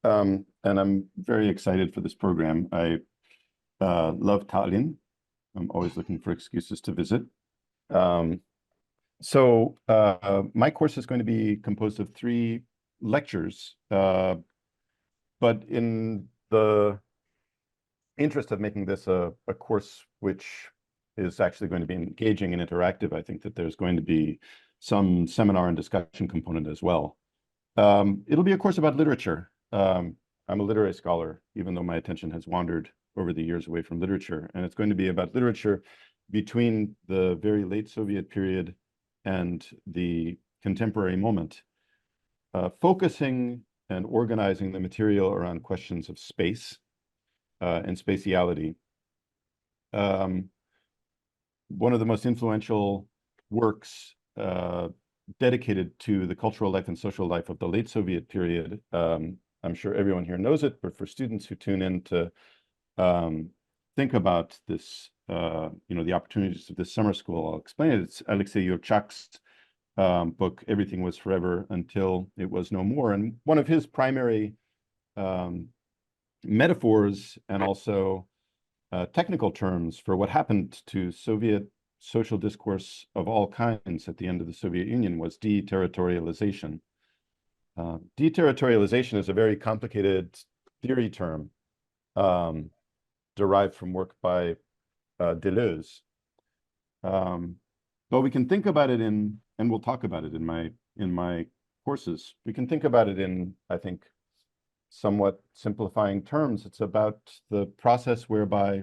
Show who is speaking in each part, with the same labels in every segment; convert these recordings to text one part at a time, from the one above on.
Speaker 1: And I'm very excited for this program. I love Tallinn. I'm always looking for excuses to visit. Um, my course is going to be composed of 3 lectures, but in the interest of making this a course which is actually going to be engaging and interactive, I think that there's going to be some seminar and discussion component as well. It'll be a course about literature. I'm a literary scholar, even though my attention has wandered over the years away from literature. And it's going to be about literature between the very late Soviet period and the contemporary moment, focusing and organizing the material around questions of space and spatiality. One of the most influential works dedicated to the cultural life and social life of the late Soviet period. I'm sure everyone here knows it, but for students who tune in to think about this, the opportunities of this summer school, I'll explain it. It's Alexei Yurchak's book, Everything Was Forever Until It Was No More. And one of his primary metaphors and also technical terms for what happened to Soviet social discourse of all kinds at the end of the Soviet Union was deterritorialization. Deterritorialization is a very complicated theory term derived from work by Deleuze. But we can think about it in, and we'll talk about it in my courses. We can think about it in, I think, somewhat simplifying terms. It's about the process whereby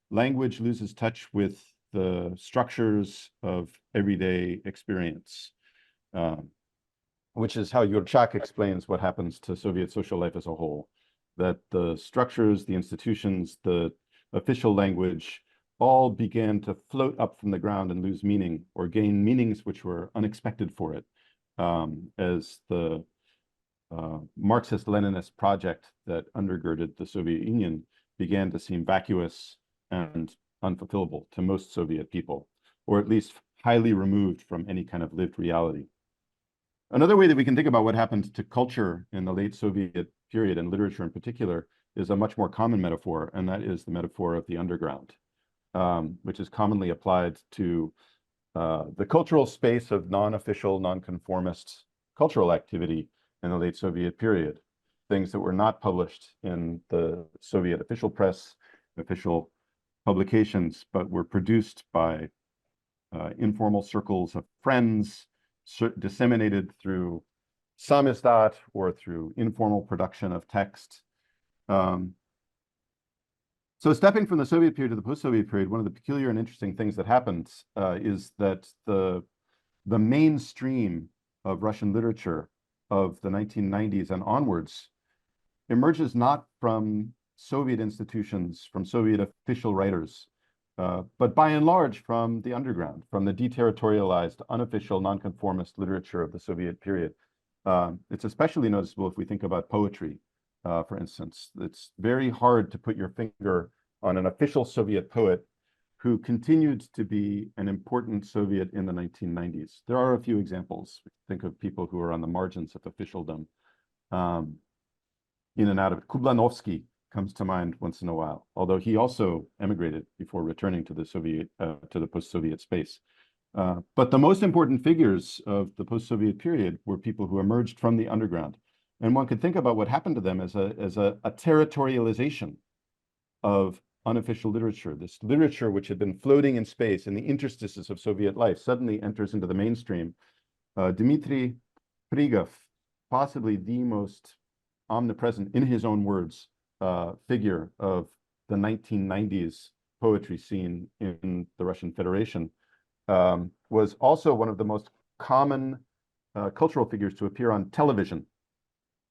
Speaker 1: language loses touch with the structures of everyday experience, which is how Yurchak explains what happens to Soviet social life as a whole, that the structures, the institutions, the official language all began to float up from the ground and lose meaning or gain meanings which were unexpected for it, as the Marxist-Leninist project that undergirded the Soviet Union began to seem vacuous and unfulfillable to most Soviet people, or at least highly removed from any kind of lived reality. Another way that we can think about what happened to culture in the late Soviet period, and literature in particular, is a much more common metaphor, and that is the metaphor of the underground, which is commonly applied to the cultural space of non-official, non-conformist cultural activity in the late Soviet period, things that were not published in the Soviet official press, official publications, but were produced by informal circles of friends, disseminated through samizdat or through informal production of text. So stepping from the Soviet period to the post-Soviet period, one of the peculiar and interesting things that happened is that the mainstream of Russian literature of the 1990s and onwards emerges not from Soviet institutions, from Soviet official writers, but by and large from the underground, from the deterritorialized, unofficial, nonconformist literature of the Soviet period. It's especially noticeable if we think about poetry, for instance. It's very hard to put your finger on an official Soviet poet who continued to be an important Soviet in the 1990s. There are a few examples. Think of people who are on the margins of officialdom. In and out of it. Kublanovsky comes to mind once in a while, although he also emigrated before returning to the Soviet, to the post-Soviet space. But the most important figures of the post-Soviet period were people who emerged from the underground. And one could think about what happened to them as a territorialization of unofficial literature. This literature, which had been floating in space in the interstices of Soviet life, suddenly enters into the mainstream. Dmitry Prigov, possibly the most omnipresent, in his own words, figure of the 1990s poetry scene in the Russian Federation, was also one of the most common cultural figures to appear on television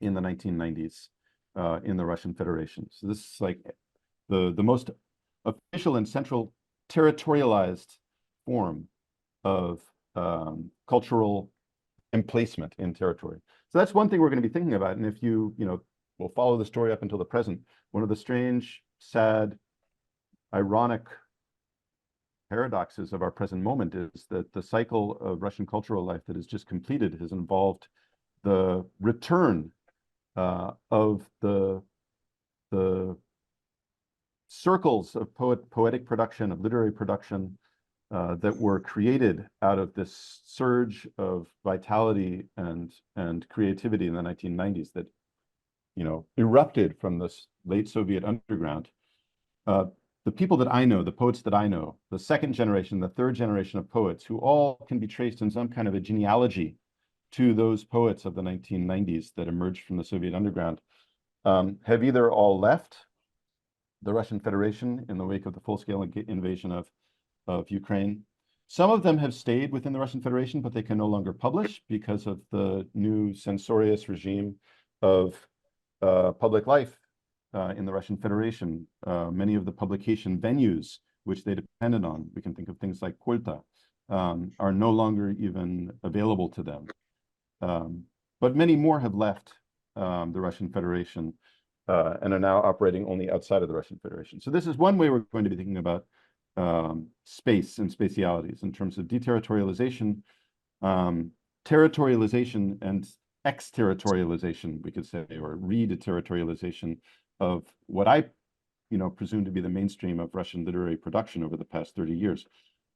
Speaker 1: in the 1990s in the Russian Federation. So this is like the most official and central territorialized form of cultural emplacement in territory. So that's one thing we're going to be thinking about. And if we'll follow the story up until the present, one of the strange, sad, ironic paradoxes of our present moment is that the cycle of Russian cultural life that has just completed has involved the return of the circles of poetic production, of literary production, that were created out of this surge of vitality and creativity in the 1990s that, erupted from this late Soviet underground. The people that I know, the poets that I know, the second generation, the third generation of poets, who all can be traced in some kind of a genealogy to those poets of the 1990s that emerged from the Soviet underground, have either all left the Russian Federation in the wake of the full-scale invasion of Ukraine. Some of them have stayed within the Russian Federation, but they can no longer publish because of the new censorious regime of public life in the Russian Federation. Many of the publication venues which they depended on, we can think of things like Kolta, are no longer even available to them. But many more have left the Russian Federation and are now operating only outside of the Russian Federation. So this is one way we're going to be thinking about space and spatialities in terms of deterritorialization, territorialization, and exterritorialization, we could say, or re-deterritorialization of what I presume to be the mainstream of Russian literary production over the past 30 years.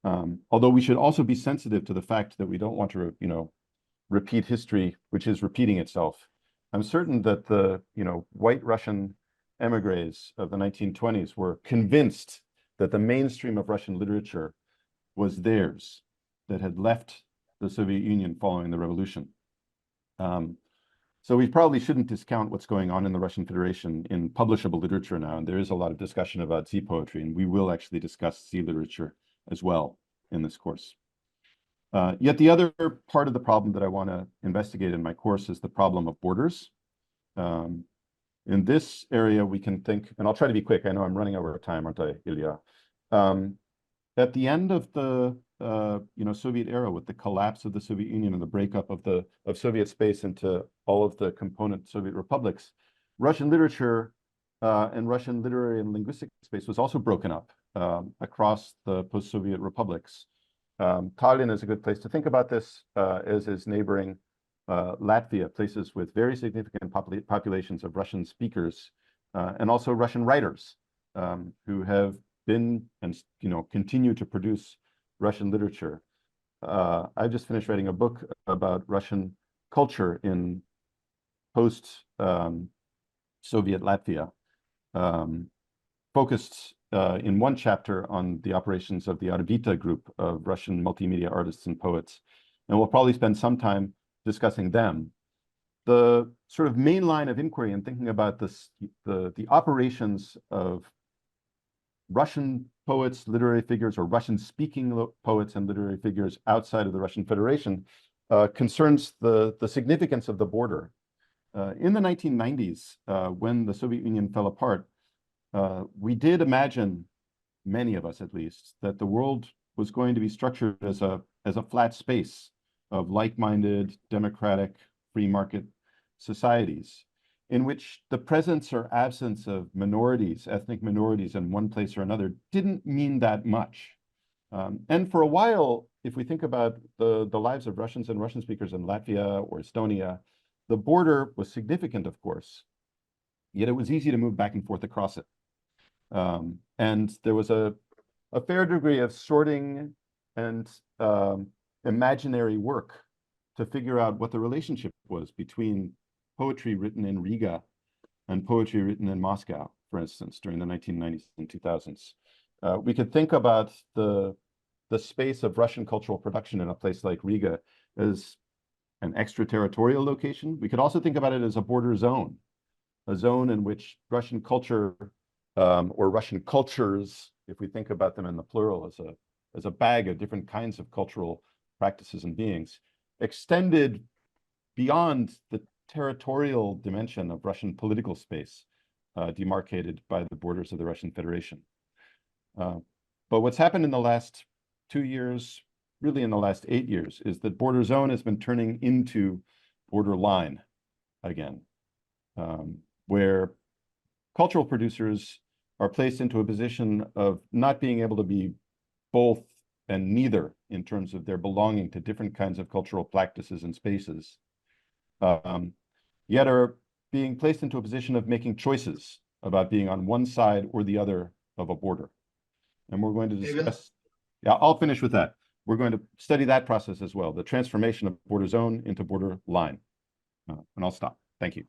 Speaker 1: Although we should also be sensitive to the fact that we don't want to, repeat history, which is repeating itself. I'm certain that the, white Russian emigres of the 1920s were convinced that the mainstream of Russian literature was theirs, that had left the Soviet Union following the revolution. So we probably shouldn't discount what's going on in the Russian Federation in publishable literature now, and there is a lot of discussion about Z poetry, and we will actually discuss Z literature as well in this course. Yet the other part of the problem that I want to investigate in my course is the problem of borders. In this area, we can think, and I'll try to be quick. I know I'm running over time, aren't I, Ilya? At the end of the Soviet era, with the collapse of the Soviet Union and the breakup of Soviet space into all of the component Soviet republics, Russian literature and Russian literary and linguistic space was also broken up across the post-Soviet republics. Tallinn is a good place to think about this, as is neighboring Latvia, places with very significant populations of Russian speakers and also Russian writers who have been and continue to produce Russian literature. I just finished writing a book about Russian culture in post-Soviet Latvia, focused in one chapter on the operations of the Arvita group of Russian multimedia artists and poets. And we'll probably spend some time discussing them. The sort of main line of inquiry in thinking about this, the operations of Russian poets, literary figures, or Russian-speaking poets and literary figures outside of the Russian Federation concerns the significance of the border. In the 1990s, when the Soviet Union fell apart, we did imagine, many of us at least, that the world was going to be structured as a flat space of like-minded, democratic, free market societies, in which the presence or absence of minorities, ethnic minorities in one place or another didn't mean that much. And for a while, if we think about the lives of Russians and Russian speakers in Latvia or Estonia, the border was significant, of course, yet it was easy to move back and forth across it. And there was a fair degree of sorting and imaginary work to figure out what the relationship was between poetry written in Riga and poetry written in Moscow, for instance, during the 1990s and 2000s. We could think about the space of Russian cultural production in a place like Riga as an extraterritorial location. We could also think about it as a border zone, a zone in which Russian culture or Russian cultures, if we think about them in the plural as a bag of different kinds of cultural practices and beings, extended beyond the territorial dimension of Russian political space, demarcated by the borders of the Russian Federation. But what's happened in the last 2 years, really in the last 8 years, is that border zone has been turning into border line again, where cultural producers are placed into a position of not being able to be both and neither in terms of their belonging to different kinds of cultural practices and spaces, yet are being placed into a position of making choices about being on one side or the other of a border. And we're going to discuss, yeah, I'll finish with that. We're going to study that process as well, the transformation of border zone into border line. And I'll stop. Thank you.